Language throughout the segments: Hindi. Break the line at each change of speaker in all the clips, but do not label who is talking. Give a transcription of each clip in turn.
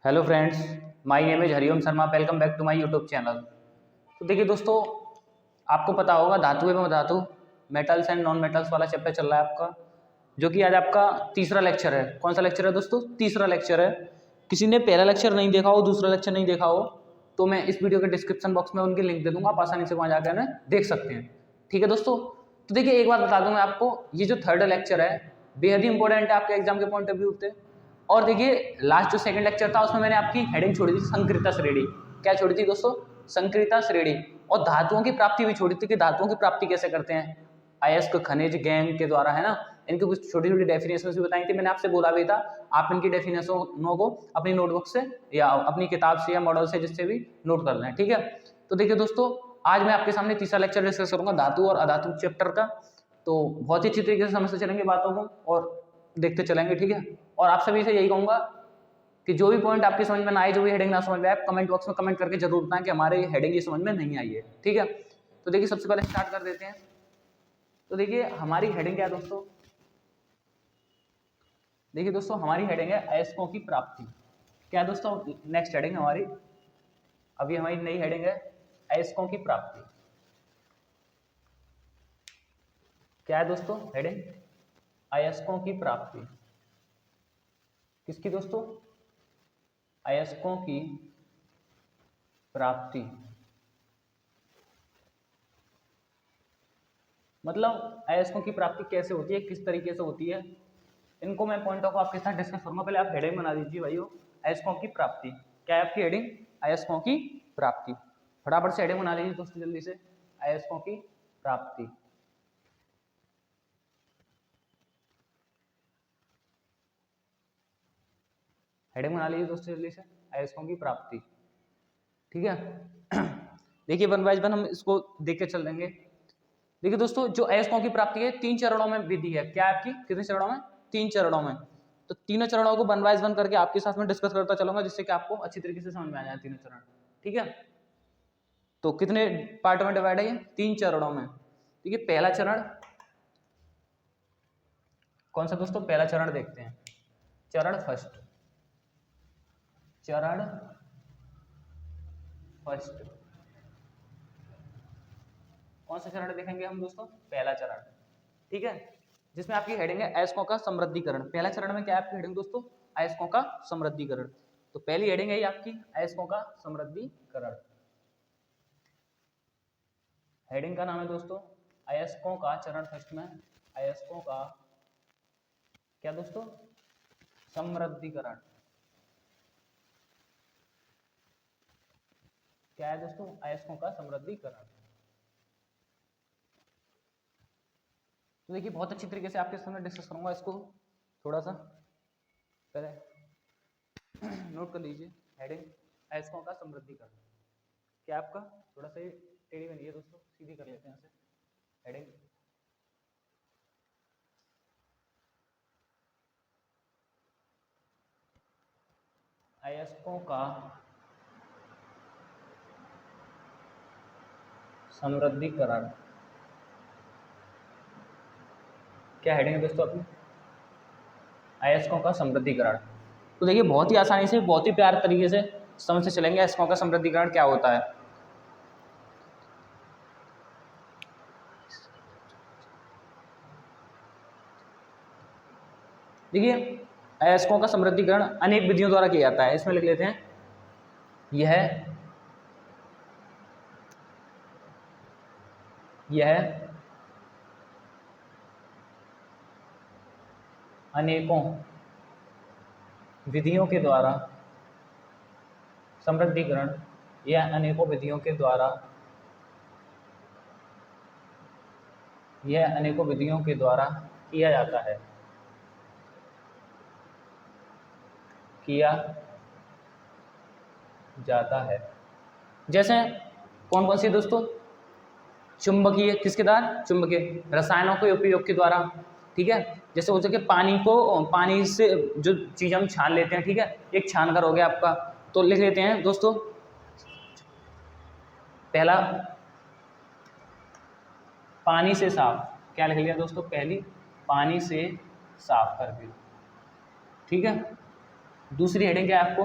Hello friends, my name is Hariom Sharma. Welcome back to my YouTube channel. तो देखिए दोस्तों, आपको पता होगा धातु एवं धातु मेटल्स एंड नॉन मेटल्स वाला चैप्टर चल रहा है आपका, जो कि आज आपका तीसरा लेक्चर है। कौन सा लेक्चर है दोस्तों? तीसरा लेक्चर है। किसी ने पहला लेक्चर नहीं देखा हो, दूसरा लेक्चर नहीं देखा हो, तो मैं इस वीडियो के डिस्क्रिप्शन बॉक्स में उनकी लिंक दे दूंगा, आप आसानी से वहाँ जाकर उन्हें देख सकते हैं। ठीक है दोस्तों, तो देखिए एक बात बता दूं मैं आपको, ये जो थर्ड लेक्चर है बेहद ही इंपॉर्टेंट है आपके एग्जाम के पॉइंट ऑफ व्यू से। और देखिए लास्ट जो सेकंड लेक्चर था उसमें मैंने आपकी हेडिंग छोड़ी थी संक्रिता श्रेणी। क्या छोड़ी थी दोस्तों? संक्रिता श्रेणी। और धातुओं की प्राप्ति भी छोड़ी थी कि धातुओं की प्राप्ति कैसे करते हैं, अयस्क खनिज गैंग के द्वारा, है ना। इनकी कुछ छोटी छोटी डेफिनेशन भी बताई थी, मैंने आपसे बोला भी था आप इनकी डेफिनेशनों को अपनी नोटबुक से या अपनी किताब से या मॉडल से जिससे भी नोट कर लें। ठीक है, तो देखिए दोस्तों, आज मैं आपके सामने तीसरा लेक्चर डिस्कस करूंगा धातु और अधातु चैप्टर का। तो बहुत ही अच्छी तरीके से समझते चलेंगे बातों को और देखते चलेंगे। ठीक है, और आप सभी से यही कहूंगा कि जो भी पॉइंट आपकी समझ में ना आए, जो भी हेडिंग ना समझ में आए, कमेंट बॉक्स में कमेंट करके जरूर बताएं कि हमारे हेडिंग ये समझ में नहीं आई है। ठीक है, तो देखिए सबसे पहले स्टार्ट कर देते हैं। तो देखिए हमारी हेडिंग क्या है दोस्तों? देखिए दोस्तों, हमारी हेडिंग है अयस्कों की प्राप्ति। क्या है दोस्तों नेक्स्ट हेडिंग हमारी? अभी हमारी नई हेडिंग है अयस्कों की प्राप्ति। क्या है दोस्तों हेडिंग? अयस्कों की प्राप्ति। किसकी दोस्तों? अयस्कों की प्राप्ति। मतलब अयस्कों की प्राप्ति कैसे होती है, किस तरीके से होती है, इनको मैं पॉइंटों को आपके साथ डिस्कस करूंगा। पहले आप हेडिंग बना दीजिए भाइयों, अयस्कों की प्राप्ति। क्या है आपकी हेडिंग? अयस्कों की प्राप्ति। फटाफट से हेडिंग बना लीजिए दोस्तों जल्दी से, अयस्कों की प्राप्ति। हेडिंग बना लीजिए दोस्तों जल्दी से, अयस्कों की प्राप्ति। ठीक है, देखिए वन बाय वन हम इसको देख के चल देंगे। देखिए दोस्तों, जो अयस्कों की प्राप्ति है 3 चरणों में विधि है। क्या आपकी कितने चरणों में? 3 चरणों में। तो तीनों चरणों को वन बाय वन करके आपके साथ में डिस्कस करता चलूंगा, जिससे कि आपको अच्छी तरीके से समझ में आ जाए तीनों चरण। ठीक है, तो कितने पार्ट में डिवाइड है ये? 3 चरणों में। देखिए पहला चरण कौन सा दोस्तों? पहला चरण देखते हैं, चरण फर्स्ट। चरण फर्स्ट कौन सा चरण देखेंगे हम दोस्तों? पहला चरण। ठीक है, जिसमें आपकी हेडिंग है अयस्कों का समृद्धिकरण। पहला चरण में क्या है आपकी हेडिंग दोस्तों? अयस्कों का समृद्धिकरण। तो पहली हेडिंग है आपकी अयस्कों का समृद्धिकरण। हेडिंग का नाम है दोस्तों अयस्कों का, चरण फर्स्ट में अयस्कों का क्या दोस्तों? समृद्धिकरण। क्या है दोस्तों? अयस्कों का समृद्धिकरण। तो देखिए बहुत अच्छी तरीके से आपके सामने डिस्कस करूंगा इसको। थोड़ा सा पहले नोट कर लीजिए, हेडिंग अयस्कों का समृद्धिकरण। क्या आपका थोड़ा सा टेढ़ी बनी है दोस्तों, सीधी कर लेते हैं इसे। हेडिंग अयस्कों का समृद्धिकरण। क्या हेडिंग है दोस्तों अपनी? अयस्कों का समृद्धिकरण। तो देखिए बहुत ही आसानी से, बहुत ही प्यारे तरीके से समझते चलेंगे अयस्कों का समृद्धिकरण क्या होता है। देखिए अयस्कों का समृद्धिकरण अनेक विधियों द्वारा किया जाता है। इसमें लिख लेते हैं, यह अनेकों विधियों के द्वारा समृद्धिकरण, यह अनेकों विधियों के द्वारा, यह अनेकों विधियों के द्वारा किया जाता है, किया जाता है। जैसे कौन कौन सी दोस्तों? चुंबकीय, किसके द्वारा? चुंबकीय रसायनों के उपयोग के द्वारा। ठीक है, जैसे हो सके पानी को, पानी से जो चीज हम छान लेते हैं, ठीक है, एक छानकर हो गया आपका। तो लिख लेते हैं दोस्तों, पहला पानी से साफ। क्या लिख लिया दोस्तों? पहली पानी से साफ करके। ठीक है, दूसरी हेडिंग क्या है आपको?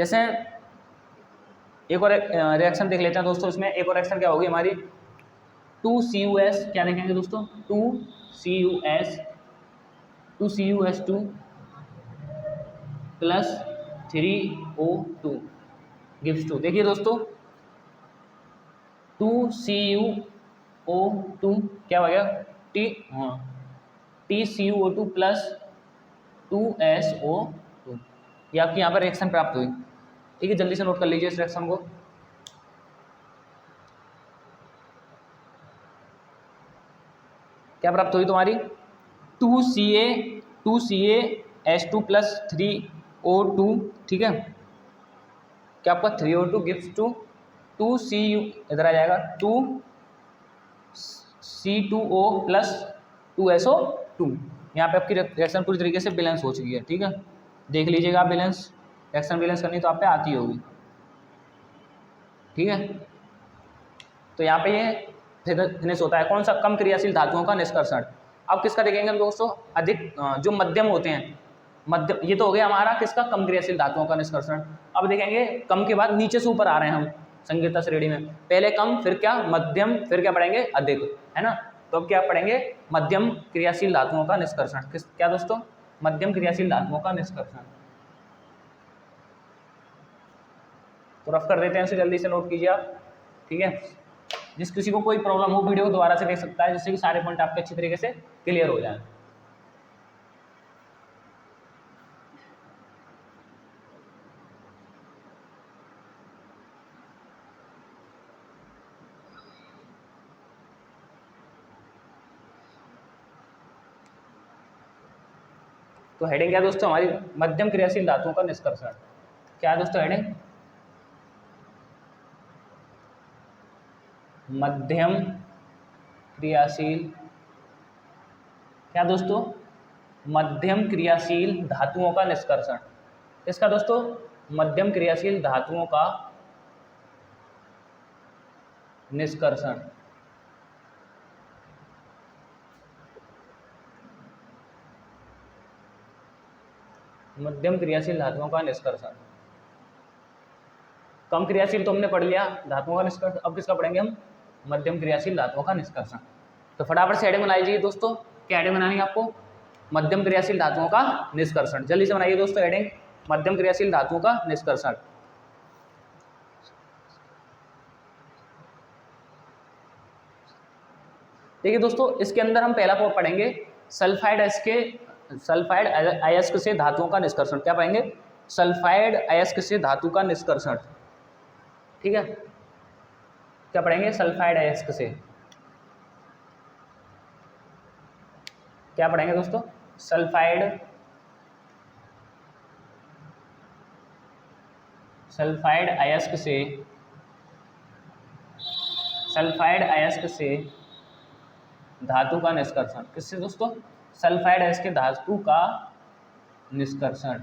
जैसे एक और रिएक्शन देख लेते हैं दोस्तों। इसमें एक और रिएक्शन क्या होगी हमारी, 2CuS, क्या देखेंगे दोस्तों, 2CuS2 प्लस 3O2 गिव्स 2। देखिए दोस्तों 2CuO2 क्या हो गया, TCuO2 प्लस 2SO2, ये आपकी यहाँ पर रिएक्शन प्राप्त हुई। ठीक है, जल्दी से नोट कर लीजिए इस रिएक्शन को। क्या प्राप्त हुई तुम्हारी, 2CaH2 प्लस 3O2, ठीक है, क्या आपका 3O2 गिव्स टू 2Cu, इधर आ जाएगा 2C2O प्लस 2SO2। यहाँ पे आपकी रिएक्शन पूरी तरीके से बैलेंस हो चुकी है। ठीक है, देख लीजिएगा आप, बैलेंस रिएक्शन बैलेंस करनी तो आप पे आती होगी। ठीक है, तो यहाँ पे ये फिनिश होता है। कौन सा, कम क्रियाशील धातुओं का निष्कर्षण। अब किसका देखेंगे हम दोस्तों, अधिक जो मध्यम होते हैं, मध्यम, ये तो हो गया हमारा किसका, कम क्रियाशील धातुओं का निष्कर्षण। अब देखेंगे कम के बाद नीचे से ऊपर आ रहे हैं हम संगीता श्रेणी में, पहले कम, फिर क्या, मध्यम, फिर क्या पढ़ेंगे, अधिक, है ना। तो अब क्या पढ़ेंगे, मध्यम क्रियाशील धातुओं का निष्कर्षण। किस, क्या दोस्तों, मध्यम क्रियाशील धातुओं का निष्कर्षण। तो रफ कर देते हैं इसे, जल्दी से नोट कीजिए आप। ठीक है, जिस किसी को कोई प्रॉब्लम हो वीडियो को दोबारा से देख सकता है, जिससे कि सारे पॉइंट आपके अच्छी तरीके से क्लियर हो जाए। तो हेडिंग क्या दोस्तों हमारी, मध्यम क्रियाशील धातुओं का निष्कर्षण। क्या दोस्तों हेडिंग, मध्यम क्रियाशील, क्या दोस्तों, मध्यम क्रियाशील धातुओं का निष्कर्षण। इसका दोस्तों, मध्यम क्रियाशील धातुओं का निष्कर्षण। मध्यम क्रियाशील धातुओं का निष्कर्षण। कम क्रियाशील तो हमने पढ़ लिया धातुओं का निष्कर्षण, अब किसका पढ़ेंगे हम, मध्यम क्रियाशील धातुओं का निष्कर्षण। तो फटाफट से हेडिंग बनाई जाइए दोस्तों। क्या हेडिंग बनानी है आपको, मध्यम क्रियाशील धातुओं का निष्कर्षण। जल्दी से बनाइए दोस्तों हेडिंग, मध्यम क्रियाशील धातुओं का निष्कर्षण। देखिए दोस्तों, इसके अंदर हम पहला पढ़ेंगे सल्फाइड अयस्क से धातुओं का निष्कर्षण। क्या पढ़ेंगे, सल्फाइड अयस्क से धातु का निष्कर्षण। ठीक है, क्या पढ़ेंगे, सल्फाइड अयस्क से। क्या पढ़ेंगे दोस्तों, सल्फाइड अयस्क से, सल्फाइड अयस्क से धातु का निष्कर्षण। किससे दोस्तों, सल्फाइड अयस्क के धातु का निष्कर्षण।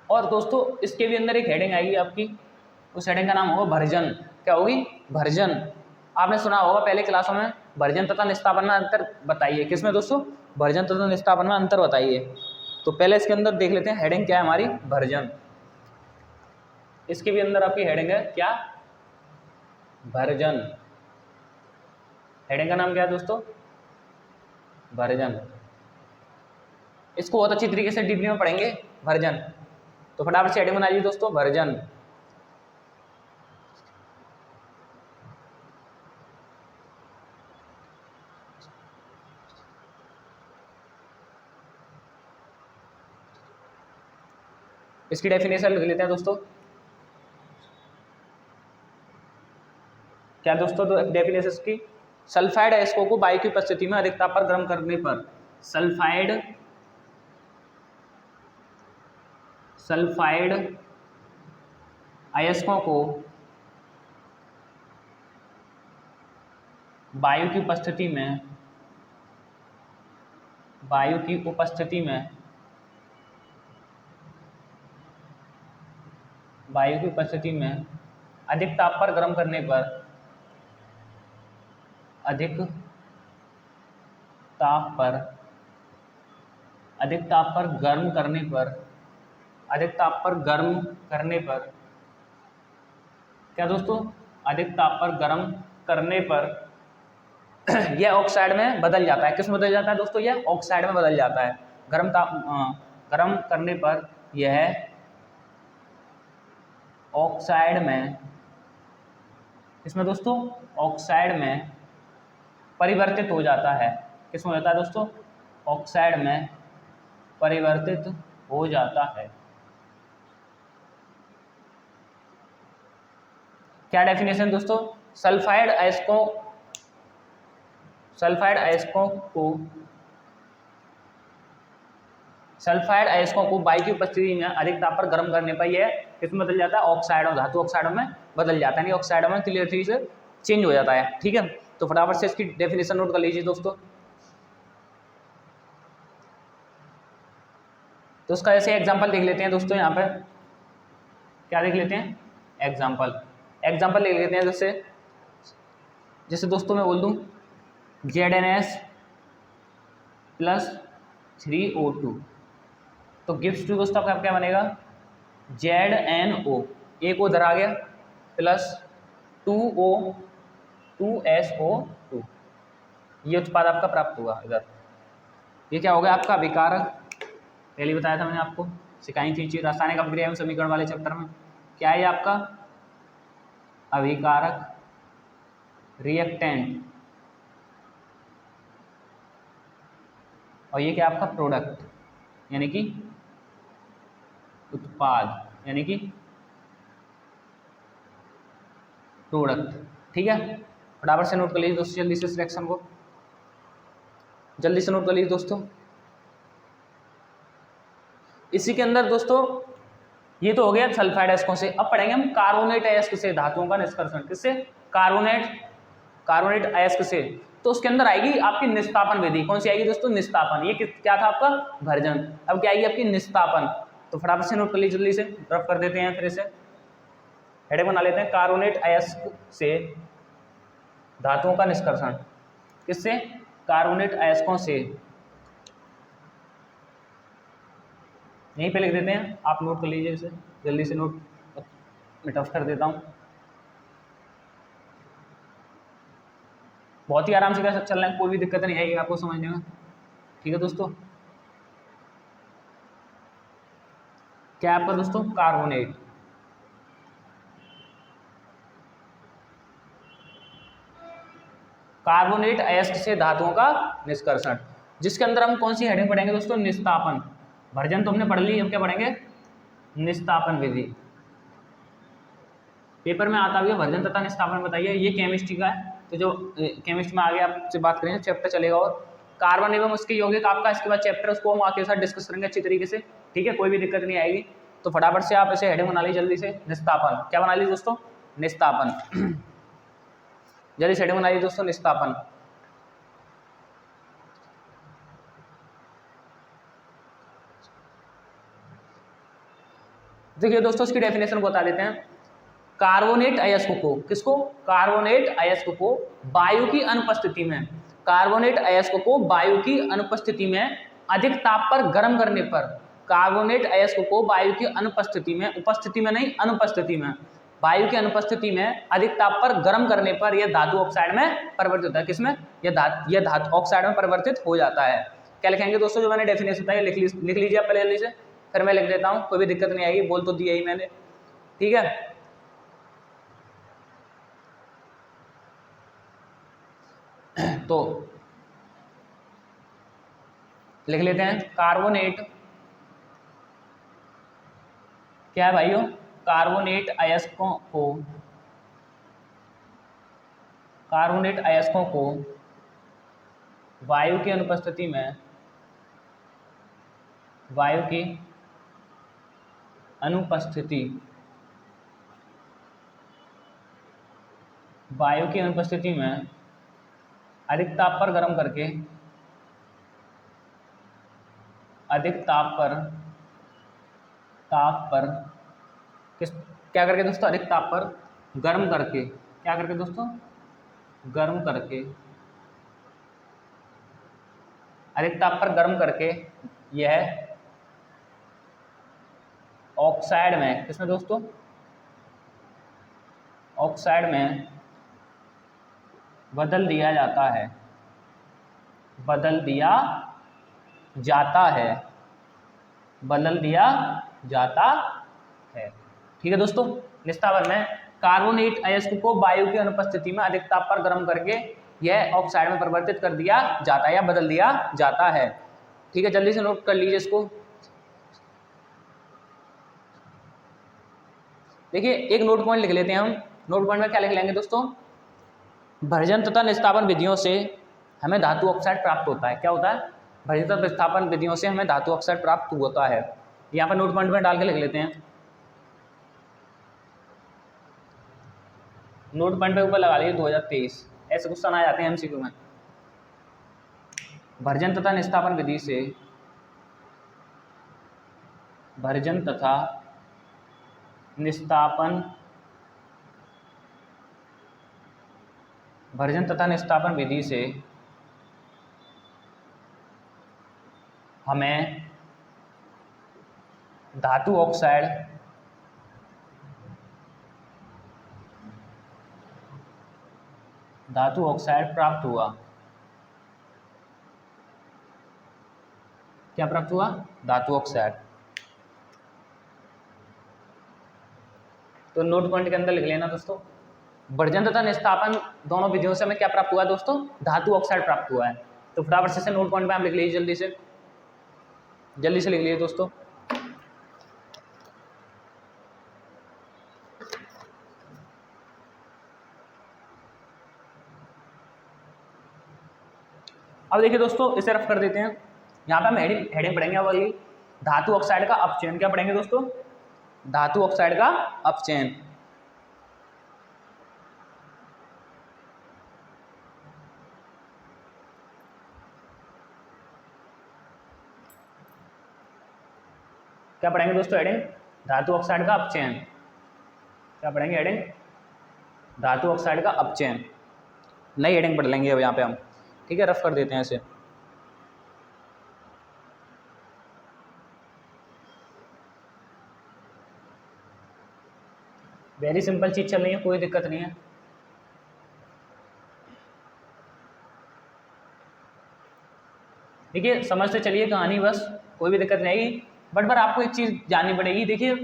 और दोस्तों इसके भी अंदर एक हेडिंग आएगी आपकी, उस हेडिंग का नाम होगा भर्जन। क्या होगी, भर्जन। आपने सुना होगा पहले क्लासों में, भर्जन तथा निस्तापन में अंतर बताइए। किसमें दोस्तों, भर्जन तथा निस्तापन में अंतर बताइए। तो पहले इसके अंदर देख लेते हैं हेडिंग क्या है हमारी, भर्जन। इसके भी अंदर आपकी हेडिंग है क्या, भर्जन। हेडिंग का नाम क्या है दोस्तों, भर्जन। इसको बहुत अच्छी तरीके से डीपली में पढ़ेंगे, भर्जन। तो फटाफट से हेडिंग बनाइए दोस्तों, भर्जन। इसकी डेफिनेशन लिख लेते हैं दोस्तों। क्या दोस्तों, तो डेफिनेशन की, सल्फाइड अयस्कों को वायु की उपस्थिति में अधिक ताप पर गर्म करने पर सल्फाइड अयस्कों को वायु की उपस्थिति में अधिक ताप पर गर्म करने पर ताप पर, अधिक ताप पर गर्म करने पर, अधिक ताप पर गर्म करने पर क्या दोस्तों, अधिक ताप पर गर्म करने पर यह ऑक्साइड में बदल जाता है। किस में बदल जाता है दोस्तों, यह ऑक्साइड में बदल जाता है। गर्म करने पर यह ऑक्साइड में, इसमें दोस्तों ऑक्साइड में परिवर्तित हो जाता है। किस में हो जाता है दोस्तों, ऑक्साइड में परिवर्तित हो जाता है। क्या डेफिनेशन दोस्तों, सल्फाइड अयस्कों को वायु की उपस्थिति में अधिक ताप पर गर्म करने पर यह किसमें बदल जाता है, ऑक्साइड और धातु ऑक्साइडों में बदल जाता है, ऑक्साइडों में क्लियरली से चेंज हो जाता है। ठीक है, तो फटाफट से इसकी डेफिनेशन नोट कर लीजिए दोस्तों। तो उसका ऐसे एग्जांपल देख लेते हैं दोस्तों। यहाँ पे क्या देख लेते हैं, एग्जांपल देख लेते हैं। जैसे दोस्तों मैं बोल दूं ZnS + 3O2, तो गिव्स टू दोस्तों आपका क्या बनेगा, ZnO, एक ओ इधर आ गया, प्लस 2SO2, ये उत्पाद आपका प्राप्त हुआ इधर। ये क्या हो गया आपका अभिकारक, पहले बताया था मैंने आपको, सिखाई थी चीज रासायनिक अभिक्रिया एवं समीकरण वाले चैप्टर में। क्या है आपका अभिकारक, रिएक्टेंट, और ये क्या आपका प्रोडक्ट यानी कि उत्पाद, यानी कि प्रोडक्ट। ठीक है, फटाफट से नोट कर लीजिए दोस्तों, जल्दी से इस रिएक्शन को जल्दी से नोट कर लीजिए दोस्तों। इसी के अंदर दोस्तों ये तो हो गया सल्फाइड अयस्कों से। अब पढ़ेंगे हम कार्बोनेट अयस्क से धातुओं का निष्कर्षण। किससे, कार्बोनेट अयस्क से। तो उसके अंदर आएगी आपकी निस्तापन विधि। कौन सी आएगी दोस्तों, निस्तापन। ये क्या था आपका भर्जन, अब क्या आएगी आपकी निस्तापन। तो फटाफट से नोट कर लीजिए, जल्दी से ड्रॉप कर देते हैं, फिर से हेडिंग बना लेते हैं, कार्बोनेट अयस्क से धातुओं का निष्कर्षण। किससे, कार्बोनेट अयस्कों से। यहीं पे लिख देते हैं, आप नोट कर लीजिए इसे जल्दी से, नोट मैं टफ कर देता हूँ। बहुत ही आराम से कैसे चल रहे हैं, कोई भी दिक्कत नहीं आएगी आपको समझने में। ठीक है दोस्तों, क्या है आपका दोस्तों, कार्बोनेट अयस्क से धातुओं का निष्कर्षण, जिसके अंदर हम कौन सी हेडिंग पढ़ेंगे दोस्तों, निस्तापन। भर्जन तो हमने पढ़ ली, हम क्या पढ़ेंगे, निस्तापन विधि। पेपर में आता भी है भर्जन तथा निस्तापन, बताइए। ये केमिस्ट्री का है, तो जो केमिस्ट्री में आगे आपसे बात करेंगे चैप्टर चलेगा, और कार्बन एवं उसके यौगिक आपका इसके बाद चैप्टर, उसको हम आपके साथ डिस्कस करेंगे अच्छी तरीके से। ठीक है, कोई भी दिक्कत नहीं आएगी। तो फटाफट से आप ऐसे हेडिंग बना लीजिए जल्दी से, निस्तापन। क्या बना लीजिए दोस्तों, निस्तापन। जल्दी से हेडिंग बना लीजिए दोस्तों, निस्तापन। देखिए दोस्तों, इसकी डेफिनेशन को बता देते हैं। कार्बोनेट अयस्क को, किसको, कार्बोनेट अयस्क को वायु की अनुपस्थिति में, कार्बोनेट अयस्क को वायु की अनुपस्थिति में अधिक ताप पर गर्म करने पर, कार्बोनेट अयस्क को वायु की अनुपस्थिति में, उपस्थिति में नहीं अनुपस्थिति में, वायु की अनुपस्थिति में अधिक ताप पर गर्म करने पर यह धातु ऑक्साइड में परिवर्तित होता है। किसमें, यह धातु ऑक्साइड में परिवर्तित हो जाता है। क्या लिखेंगे दोस्तों, जो मैंने डेफिनेशन बताया लिख लीजिए आप पहले जल्दी से, फिर मैं लिख देता हूँ, कोई भी दिक्कत नहीं आएगी, बोल तो दिया ही मैंने। ठीक है, तो लिख लेते हैं, कार्बोनेट, क्या है भाइयों, कार्बोनेट अयस्कों को वायु की अनुपस्थिति में, वायु की अनुपस्थिति में अधिक ताप पर गर्म करके, अधिक ताप पर क्या करके दोस्तों, अधिक ताप पर गर्म करके, क्या करके दोस्तों, गर्म करके अधिक ताप पर गर्म करके यह ऑक्साइड में, किसमें दोस्तों, ऑक्साइड में बदल दिया जाता है, बदल दिया जाता है, बदल दिया जाता है। ठीक है दोस्तों। निस्तारण में कार्बोनेट अयस्क को वायु की अनुपस्थिति में अधिक ताप पर गर्म करके यह ऑक्साइड में परिवर्तित कर दिया जाता है या बदल दिया जाता है। ठीक है, जल्दी से नोट कर लीजिए इसको। देखिए एक नोट पॉइंट लिख लेते हैं हम। नोट पॉइंट में क्या लिख लेंगे दोस्तों, भर्जन तथा निस्तापन विधियों से हमें धातु ऑक्साइड प्राप्त होता है। क्या होता है, भर्जन तथा निस्तापन विधियों से हमें धातु ऑक्साइड प्राप्त होता है। यहाँ पर नोट पॉइंट में डाल के लिख लेते हैं। नोट पॉइंट पे ऊपर लगा लीजिए 2023, ऐसे क्वेश्चन आ जाते हैं एमसीक्यू में। भर्जन तथा निस्तापन विधि से, भर्जन तथा निस्तापन, भर्जन तथा निस्तापन विधि से हमें धातु ऑक्साइड, धातु ऑक्साइड प्राप्त हुआ। क्या प्राप्त हुआ, धातु ऑक्साइड। तो नोट पॉइंट के अंदर लिख लेना दोस्तों, भर्जन तथा निस्तापन दोनों विधियों से हमें क्या प्राप्त हुआ दोस्तों, धातु ऑक्साइड प्राप्त हुआ है। तो फटाफट से नोट पॉइंट पे आप लिख लीजिए, जल्दी से लिख लीजिए दोस्तों। अब देखिए दोस्तों, इसे रफ कर देते हैं। यहाँ पे हम हेडिंग पढ़ेंगे वाली धातु ऑक्साइड का अपचयन। क्या पढ़ेंगे दोस्तों, धातु ऑक्साइड का अपचयन। क्या पढ़ेंगे दोस्तों, हेडिंग धातु ऑक्साइड का अपचयन। क्या पढ़ेंगे, हेडिंग धातु ऑक्साइड का अपचयन। नई हेडिंग पढ़ लेंगे अब यहाँ पे हम। ठीक है, रफ कर देते हैं इसे। वेरी सिंपल चीज चल रही है, कोई दिक्कत नहीं है। देखिए समझते चलिए कहानी, बस कोई भी दिक्कत नहीं आएगी। बट आपको एक चीज़ जाननी पड़ेगी। देखिए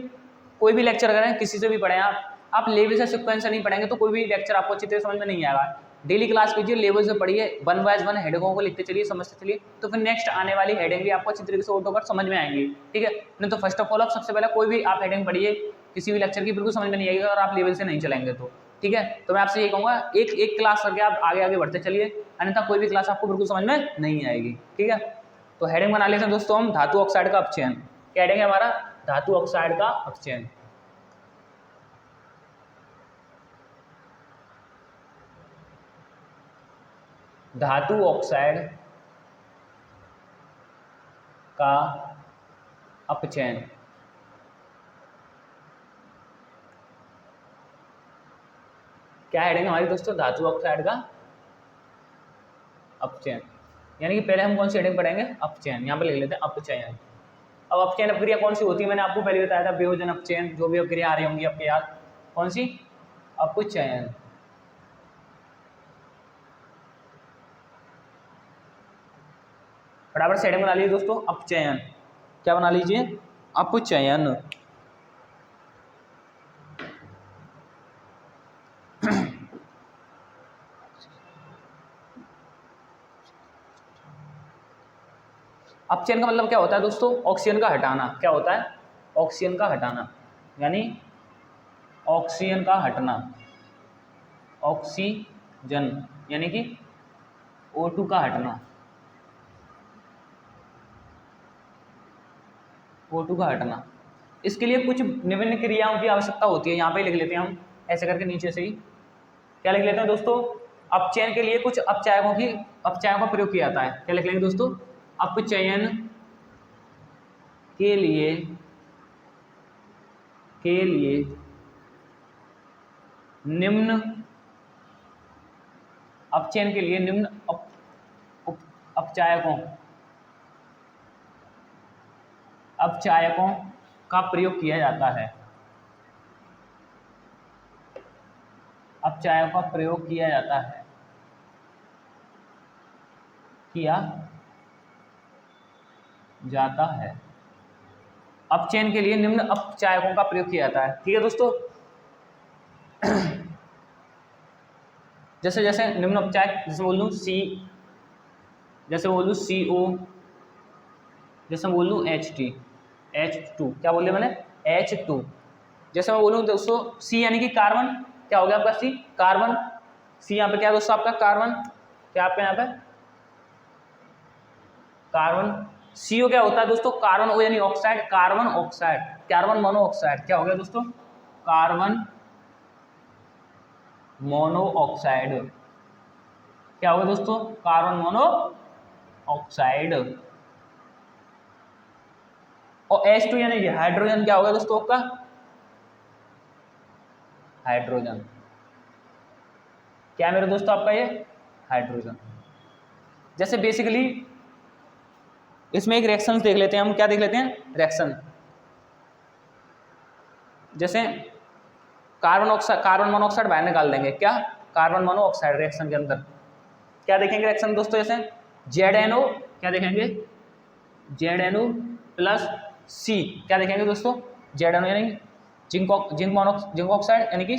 कोई भी लेक्चर करें, किसी से भी पढ़ें आप लेवल से सिक्वेंस से नहीं पढ़ेंगे तो कोई भी लेक्चर आपको अच्छी तरह समझ में नहीं आएगा। डेली क्लास कीजिए, लेवल से पढ़िए, 1 बाय 1 हेडिंगों को लिखते चलिए, समझते चलिए, तो फिर नेक्स्ट आने वाली हेडिंग भी आपको अच्छी तरीके से ऑटो कर समझ में आएंगी। ठीक है, नहीं तो फर्स्ट ऑफ ऑल आप सबसे पहले कोई भी आप हेडिंग पढ़िए, किसी भी लेक्चर की बिल्कुल समझ में नहीं आएगी और आप लेवल से नहीं चलेंगे तो। ठीक है, तो मैं आपसे यही कहूँगा, एक क्लास करके आप आगे आगे बढ़ते चलिए, अन्यथा कोई भी क्लास आपको बिल्कुल समझ में नहीं आएगी। ठीक है, तो हेडिंग बना लेते हैं दोस्तों हम, धातु ऑक्साइड का अपचयन। क्या हेडिंग है हमारा, धातु ऑक्साइड का अपचयन। धातु ऑक्साइड का अपचयन। क्या हेडिंग हमारी दोस्तों, धातु ऑक्साइड का अपचयन। यानी कि पहले हम कौन सी हेडिंग पढ़ेंगे, अपचयन। यहाँ पे लिख लेते हैं अपचयन। अब अपचयन अपक्रिया कौन सी होती है, मैंने आपको पहले बताया था, वियोजन अपचयन। जो भी अपक्रिया आ रही होंगी आपके याद, कौन सी, अपचयन। फटाफट से हेडिंग बना लीजिए दोस्तों, अपचयन। क्या बना लीजिए, अपचयन। अपचयन का मतलब क्या होता है दोस्तों, ऑक्सीजन का हटाना। क्या होता है, ऑक्सीजन का हटाना, यानी ऑक्सीजन का हटना। ऑक्सीजन यानी कि O2 का हटना, O2 का हटना। इसके लिए कुछ निम्न क्रियाओं की आवश्यकता होती है। यहाँ पे लिख लेते हैं हम, ऐसे करके नीचे से ही। क्या लिख लेते हैं दोस्तों, अपचयन के लिए कुछ अपचायकों का प्रयोग किया जाता है। क्या लिख लेंगे दोस्तों, अपचयन के लिए निम्न, अपचयन के लिए निम्न अपचायकों अपचायकों का प्रयोग किया जाता है, अपचायकों का प्रयोग किया जाता है, किया जाता है। अपचयन के लिए निम्न अपचायकों का प्रयोग किया जाता है। ठीक है दोस्तों, जैसे जैसे निम्न अपचायक, जैसे बोल लूँ सी, जैसे बोल लूँ CO, जैसे बोल लूँ H2, क्या बोल लिया मैंने, H2। जैसे मैं बोलूँ दोस्तों C यानी कि कार्बन, क्या हो गया आपका C, कार्बन। C यहाँ पे क्या है दोस्तों आपका कार्बन, क्या आपका यहाँ पे कार्बन। CO क्या होता है दोस्तों, कार्बन O यानी oxide, carbon oxide, carbon monoxide, क्या हो गया दोस्तों, कार्बन मोनोऑक्साइड, क्या होगा दोस्तों, कार्बन मोनोऑक्साइड। और H2 यानी कि हाइड्रोजन, क्या होगा दोस्तों आपका, हाइड्रोजन, क्या है मेरे दोस्तों आपका ये, हाइड्रोजन। जैसे बेसिकली इसमें एक रिएक्शन देख लेते हैं हम, क्या देख लेते हैं, रिएक्शन। जैसे कार्बन मोनोऑक्साइड बाहर निकाल देंगे, क्या, कार्बन मोनोऑक्साइड रिएक्शन के अंदर क्या देखेंगे रिएक्शन दोस्तों, जैसे ZNO, क्या देखेंगे, ZNO प्लस C, क्या देखेंगे दोस्तों, ZNO यानी जिंक ऑक्साइड यानी कि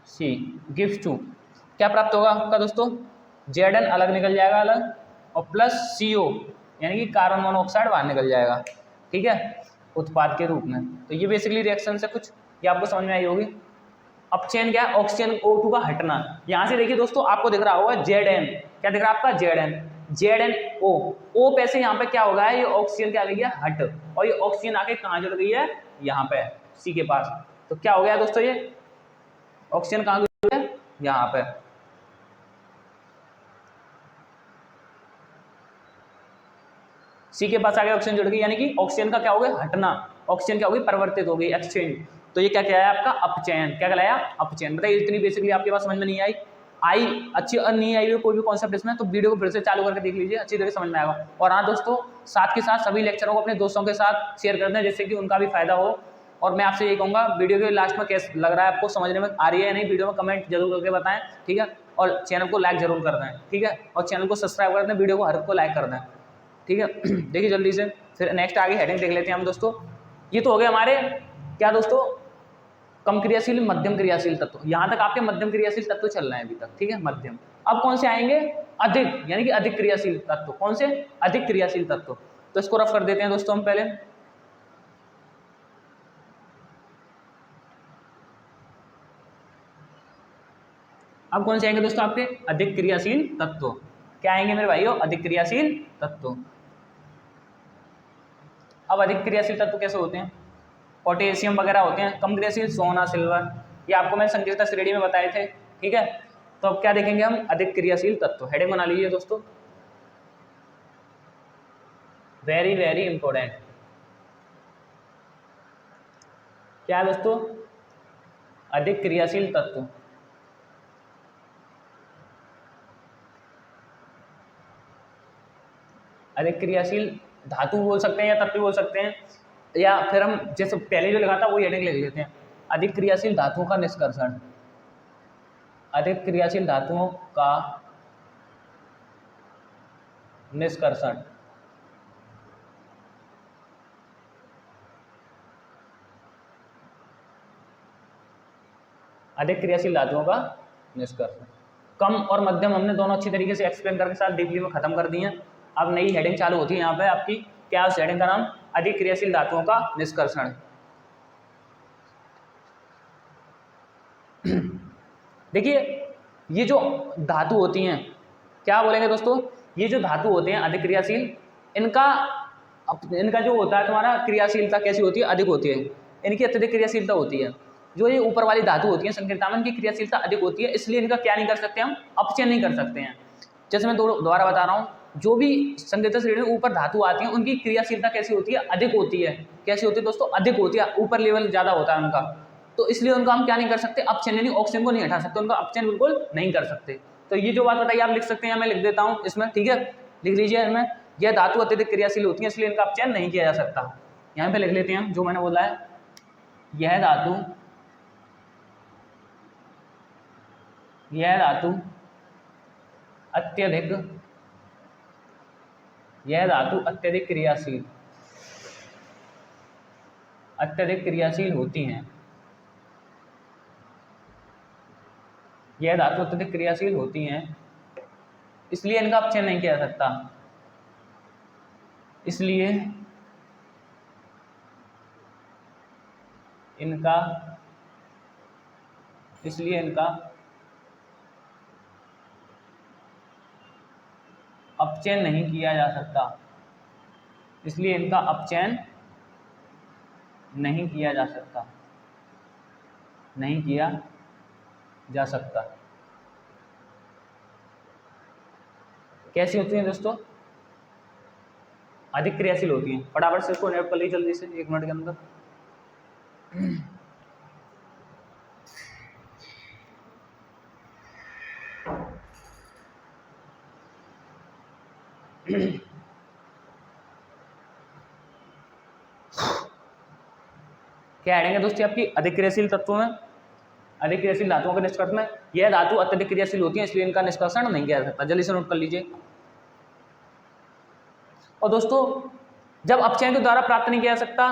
C गिव्स टू, क्या प्राप्त होगा आपका दोस्तों, Zn अलग निकल जाएगा अलग, और प्लस CO यानी कि कार्बन मोनोऑक्साइड बाहर निकल जाएगा। ठीक है, उत्पाद के रूप में। तो ये बेसिकली रिएक्शन से कुछ ये आपको समझ में आई होगी। अपचयन क्या है, ऑक्सीजन O2 का हटना। यहाँ से देखिए दोस्तों आपको दिख रहा होगा Zn, क्या दिख रहा है आपका, ZnO, O पैसे यहाँ पे क्या हो गया है, ये ऑक्सीजन क्या गई है, हट, और ये ऑक्सीजन आके कहाँ जुड़ गई है, यहाँ पे C के पास। तो क्या हो गया दोस्तों, ये ऑक्सीजन कहाँ गई है, यहाँ पे। C के पास आगे ऑक्सीजन जुड़ गई, यानी कि ऑक्सीजन का क्या हो गया, हटना, ऑक्सीजन क्या हो गई, परिवर्तित हो गई, एक्सचेंज। तो ये क्या क्या है आपका, अपचयन, क्या कहलाया, अपचयन। बताइए इतनी बेसिकली आपके पास समझ में नहीं आई अच्छी नहीं आई कोई भी कॉन्सेप्ट इसमें, तो वीडियो को फिर से चालू करके देख लीजिए, अच्छी तरह समझ में आएगा। और हाँ दोस्तों, साथ के साथ सभी लेक्चरों को अपने दोस्तों के साथ शेयर कर दें, जिससे कि उनका भी फायदा हो। और मैं आपसे ये कहूँगा, वीडियो के लास्ट में कैसे लग रहा है आपको, समझने में आ रही है या नहीं, वीडियो में कमेंट जरूर करके बताएं, ठीक है। और चैनल को लाइक जरूर कर दें, ठीक है, और चैनल को सब्सक्राइब कर दें, वीडियो को हर को लाइक कर दें, ठीक है। देखिए जल्दी से फिर नेक्स्ट आगे हेडिंग देख लेते हैं हम दोस्तों। ये तो हो गए हमारे क्या दोस्तों, कम क्रियाशील मध्यम क्रियाशील तत्व। यहाँ तक आपके मध्यम क्रियाशील तत्व चल रहे हैं अभी तक, ठीक है, मध्यम। अब कौन से आएंगे, अधिक, यानी कि अधिक क्रियाशील तत्व। कौन से, अधिक क्रियाशील तत्व। तो इसको रफ कर देते हैं दोस्तों हम पहले। अब कौन से आएंगे दोस्तों आपके, अधिक क्रियाशील तत्व। क्या आएंगे मेरे भाइयों, अधिक क्रियाशील तत्व। अब अधिक क्रियाशील तत्व कैसे होते हैं, पोटेशियम वगैरह होते हैं। कम क्रियाशील सोना सिल्वर, ये आपको मैंने संकीर्णता श्रेणी में बताए थे, ठीक है। तो अब क्या देखेंगे हम, अधिक क्रियाशील तत्व। हेडिंग बना लीजिए दोस्तों, वेरी वेरी इंपॉर्टेंट। क्या है दोस्तों, अधिक क्रियाशील तत्व। अधिक क्रियाशील धातु बोल सकते हैं या तत्व बोल सकते हैं, या फिर हम जैसे पहले जो लिखा था वही हेडिंग लिख लेते हैं, अधिक क्रियाशील धातुओं का निष्कर्षण। अधिक क्रियाशील धातुओं का निष्कर्षण। अधिक क्रियाशील धातुओं का निष्कर्षण। कम और मध्यम हमने दोनों अच्छी तरीके से एक्सप्लेन करके साथ डीपली में खत्म कर दिए हैं। अब नई हेडिंग चालू होती है यहाँ पे आपकी, क्या उस हेडिंग का नाम, अधिक क्रियाशील धातुओं का निष्कर्षण। देखिए ये जो धातु होती हैं, क्या बोलेंगे दोस्तों, ये जो धातु होते हैं अधिक क्रियाशील, इनका जो होता है तुम्हारा क्रियाशीलता कैसी होती है, अधिक होती है, इनकी अत्यधिक क्रियाशीलता होती है। जो ये ऊपर वाली धातु होती है संकीर्णता में, इनकी क्रियाशीलता अधिक होती है, इसलिए इनका क्या नहीं कर सकते हम, अपचयन नहीं कर सकते हैं। जैसे मैं दोबारा बता रहा हूँ, जो भी संकीर्णता श्रेणी में ऊपर धातु आती है उनकी क्रियाशीलता कैसी होती है, अधिक होती है। कैसी होती है दोस्तों, अधिक होती है, ऊपर लेवल ज़्यादा होता है उनका, तो इसलिए उनका हम क्या नहीं कर सकते, अपचयन, यानी ऑक्सीजन को नहीं हटा सकते, उनका अपचयन बिल्कुल नहीं कर सकते। तो ये जो बात बताइए आप लिख सकते हैं, मैं लिख देता हूँ इसमें, ठीक है, लिख लीजिए इसमें, यह धातु अत्यधिक क्रियाशील होती है, इसलिए इनका अपचयन नहीं किया जा सकता। यहाँ पे लिख लेते हैं जो मैंने बोला है, यह धातु अत्यधिक क्रियाशील होती हैं। यह धातु अत्यधिक क्रियाशील होती हैं, इसलिए इनका अपचयन नहीं किया जा सकता। इसलिए इनका अपचयन नहीं किया जा सकता। इसलिए इनका अपचयन नहीं किया जा सकता, नहीं किया जा सकता। कैसी होती हैं दोस्तों? अधिक क्रियाशील होती हैं। फटाफट से इसको नोट कर लीजिए जल्दी से, 1 मिनट के अंदर। क्या आएंगे दोस्तों आपकी अधिक क्रियाशील तत्वों में, अधिक क्रियाशील धातुओं के निष्कर्ष में यह धातु अत्यधिक क्रियाशील होती है, इसलिए इनका निष्कर्षण नहीं किया जा सकता। जल्दी से नोट कर लीजिए। और दोस्तों जब अपचयन के द्वारा प्राप्त नहीं किया जा सकता,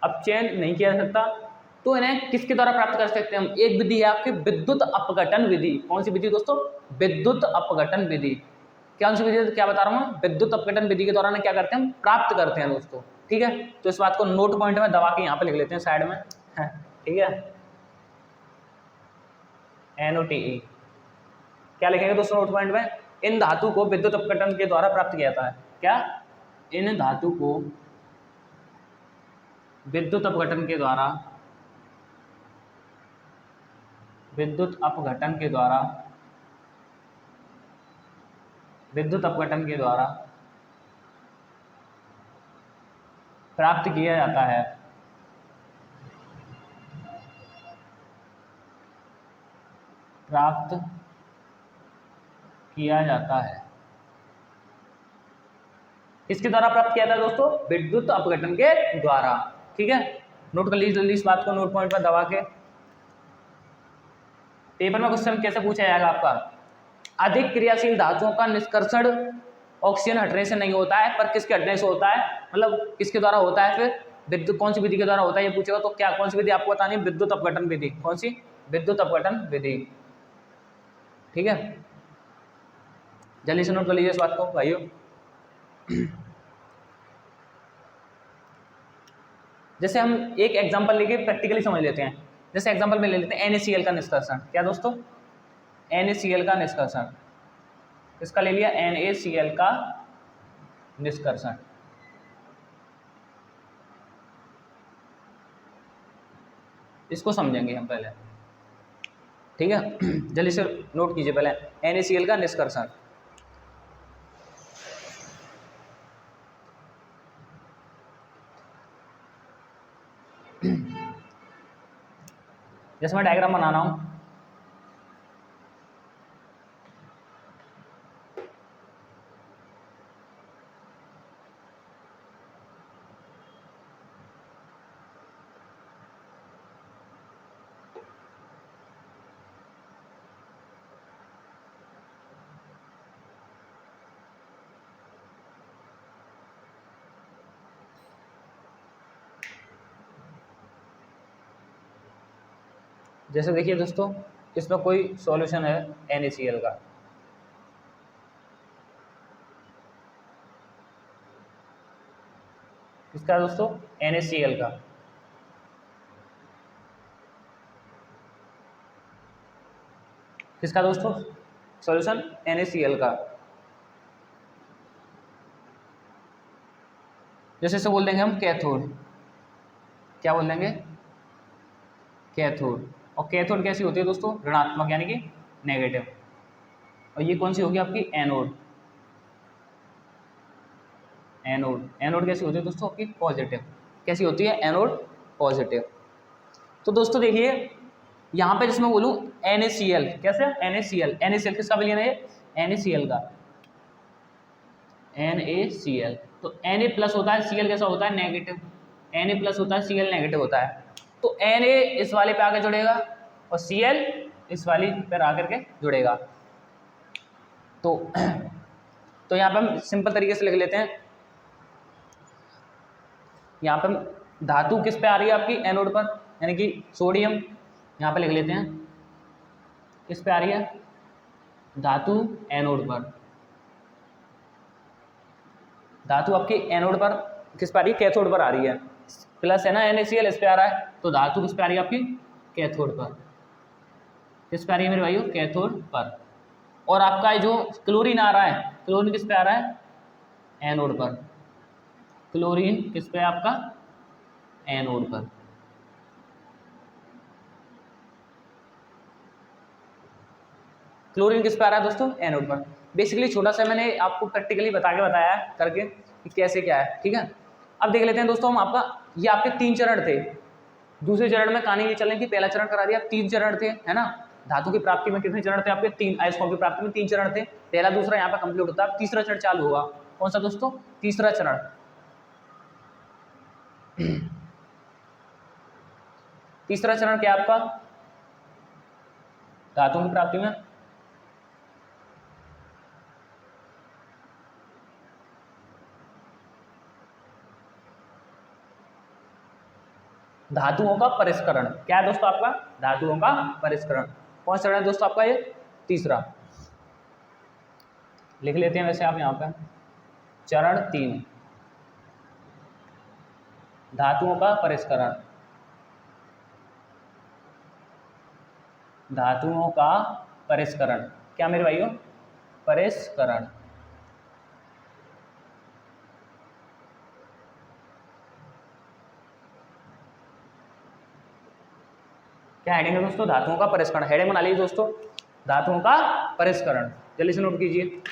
अपचयन नहीं किया जा सकता, तो इन्हें किसके द्वारा प्राप्त कर सकते हैं हम? एक विधि है आपकी विद्युत अपघटन विधि। कौन सी विधि दोस्तों? विद्युत अपघटन विधि। कौन सी विधि? क्या बता रहा हूँ? विद्युत अपघटन विधि के दौरान क्या करते हैं हम? प्राप्त करते हैं दोस्तों। ठीक है, तो इस बात को नोट पॉइंट में दबा के यहाँ पे लिख लेते हैं साइड में। ठीक है, NOTE। क्या लिखेंगे दोस्तों नोट पॉइंट में? इन धातु को विद्युत अपघटन के द्वारा प्राप्त किया जाता है। क्या? इन धातु को विद्युत अपघटन के द्वारा प्राप्त किया जाता है। प्राप्त किया जाता है। किसके द्वारा प्राप्त किया जाता है दोस्तों? विद्युत अपघटन के द्वारा। ठीक है, नोट कर लीजिए जल्दी इस बात को नोट पॉइंट पर दबा के। पेपर में क्वेश्चन कैसे पूछा जाएगा आपका? अधिक क्रियाशील धातुओं का निष्कर्षण ऑक्सीजन हटने से नहीं होता है, पर किसके हटने से होता है? मतलब किसके द्वारा होता है? फिर विद्युत कौन सी विधि के द्वारा होता है ये पूछेगा, तो क्या कौन सी विधि आपको बतानी है? विद्युत अपघटन विधि। कौन सी? विद्युत अपघटन विधि। ठीक है, जल्दी से नोट कर लीजिए इस बात को भाइयों। जैसे हम एक एग्जांपल लेके प्रैक्टिकली समझ लेते हैं। जैसे एग्जांपल में ले लेते हैं NaCl का निष्कर्षण। क्या दोस्तों? NaCl का निष्कर्षण। किसका ले लिया? NaCl का निष्कर्षण। इसको समझेंगे हम पहले। ठीक है, जल्दी से नोट कीजिए पहले NaCl का निष्कर्षण। जैसे मैं डायग्राम बना रहा हूं, जैसे देखिए दोस्तों इसमें कोई सॉल्यूशन है NaCl का। किसका दोस्तों? NaCl का। किसका दोस्तों सॉल्यूशन? NaCl का। जैसे इसे बोल देंगे हम कैथोड। क्या बोल देंगे? कैथोड। और कैथोड कैसी होती है दोस्तों? ऋणात्मक यानी कि नेगेटिव। और ये कौन सी होगी आपकी? एनोड। एनोड। एनोड कैसी होती है दोस्तों? आपकी पॉजिटिव। कैसी होती है? Anode positive. तो दोस्तों देखिए यहाँ पे जिसमें बोलूँ NaCl, कैसे? NaCl। NaCl किसका विलयन है? NaCl का। NaCl। तो Na प्लस होता है, Cl कैसा होता है, नेगेटिव। Na प्लस होता है, Cl नेगेटिव होता है। तो Na इस वाले पे आके जुड़ेगा और Cl इस वाली पर आकर के जुड़ेगा। तो यहाँ पे हम सिंपल तरीके से लिख लेते हैं। यहाँ पे हम धातु किस पे आ रही है आपकी, एनोड पर, यानी कि सोडियम। यहाँ पे लिख लेते हैं किस पे आ रही है, धातु एनोड पर। धातु आपकी एनोड पर किस पे आ रही है, कैथोड पर आ रही है। प्लस है ना NaCl, इस पे आ रहा है, तो धातु किस पे आ रही है आपकी, कैथोड पर। किस पे आ रही है मेरे भाइयों, कैथोड पर। और आपका जो क्लोरीन आ रहा है, क्लोरीन किस पे आ रहा है, एनोड पर। क्लोरीन किस पे है आपका, एनोड पर। क्लोरीन किस पे आ रहा है दोस्तों, एनोड पर। बेसिकली छोटा सा मैंने आपको प्रैक्टिकली बता के बताया है करके कि कैसे क्या है, ठीक है। अब देख लेते हैं दोस्तों हम आपका, ये आपके 3 चरण थे। दूसरे चरण में कहानी ये चलें कि पहला चरण करा दिया, 3 चरण थे, है ना। धातु की प्राप्ति में कितने चरण थे आपके, 3। अयस्कों की प्राप्ति में 3 चरण थे, पहला दूसरा यहाँ पर कंप्लीट होता है। तीसरा चरण चालू हुआ, कौन सा दोस्तों, तीसरा चरण। तीसरा चरण क्या आपका, धातुओं की प्राप्ति में धातुओं का परिष्करण। क्या है दोस्तों आपका, धातुओं का परिष्करण। कौन सा चरण है दोस्तों आपका, ये तीसरा। लिख लेते हैं वैसे आप यहाँ पे, चरण 3, धातुओं का परिष्करण। धातुओं का परिष्करण, क्या मेरे भाइयों, परिष्करण। क्या हेडिंग है दोस्तों, धातुओं का परिष्करण। हेडिंग बना लीजिए दोस्तों, धातुओं का परिष्करण। जल्दी से नोट कीजिए।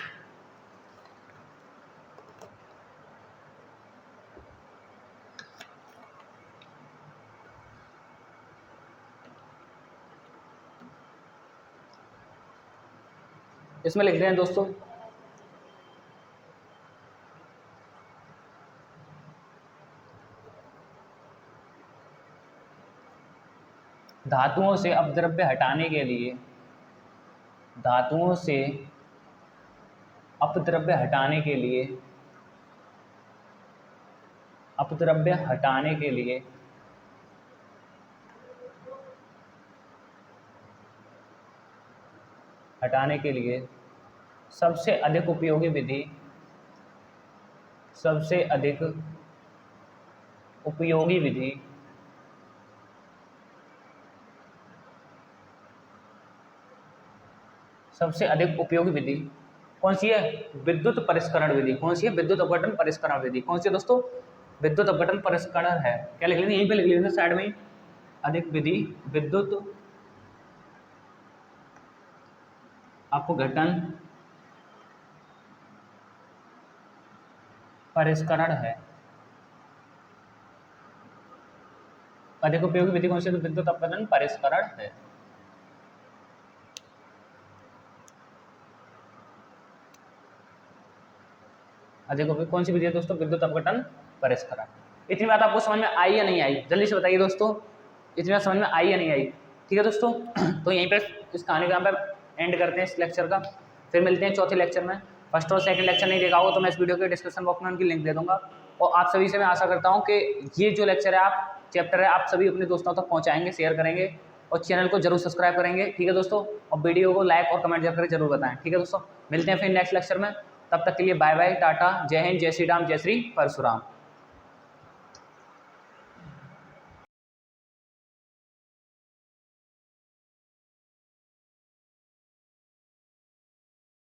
इसमें लिख रहे हैं दोस्तों, धातुओं से अपद्रव्य हटाने के लिए, धातुओं से अपद्रव्य हटाने के लिए, अपद्रव्य हटाने के लिए सबसे अधिक उपयोगी विधि, सबसे अधिक उपयोगी विधि सबसे अधिक उपयोगी विधि कौन सी है, विद्युत परिष्करण विधि। कौन सी है, विद्युत अपघटन परिष्करण विधि। कौन सी है दोस्तों, विद्युत अपघटन परिष्करण है। क्या लिख लेंगे, यहीं पे लिख लेंगे साइड में, अधिक विधि विद्युत अपघटन परिष्करण है। अधिक उपयोगी विधि कौन सी है, तो विद्युत अपघटन परिष्करण है। अधिक उपयोगी कौन सी विधि है दोस्तों, विद्युत अपघटन परिष्करण। इतनी बात आपको समझ में आई या नहीं आई, जल्दी से बताइए दोस्तों, इतनी बात समझ में आई या नहीं आई। ठीक है दोस्तों, तो यहीं पे इस कहानी का यहाँ पे एंड करते हैं इस लेक्चर का। फिर मिलते हैं चौथे लेक्चर में। फर्स्ट और सेकंड लेक्चर नहीं देखा होगा तो मैं इस वीडियो के डिस्क्रिप्शन बॉक्स में उनकी लिंक दे दूंगा। और आप सभी से मैं आशा करता हूँ कि ये जो लेक्चर है, आप चैप्टर है, आप सभी अपने दोस्तों तक पहुँचाएंगे, शेयर करेंगे और चैनल को जरूर सब्सक्राइब करेंगे। ठीक है दोस्तों, और वीडियो को लाइक और कमेंट करके जरूर बताएं। ठीक है दोस्तों, मिलते हैं फिर नेक्स्ट लेक्चर में। तब तक के लिए बाय बाय, टाटा, जय हिंद, जय श्री राम, जय श्री परशुराम।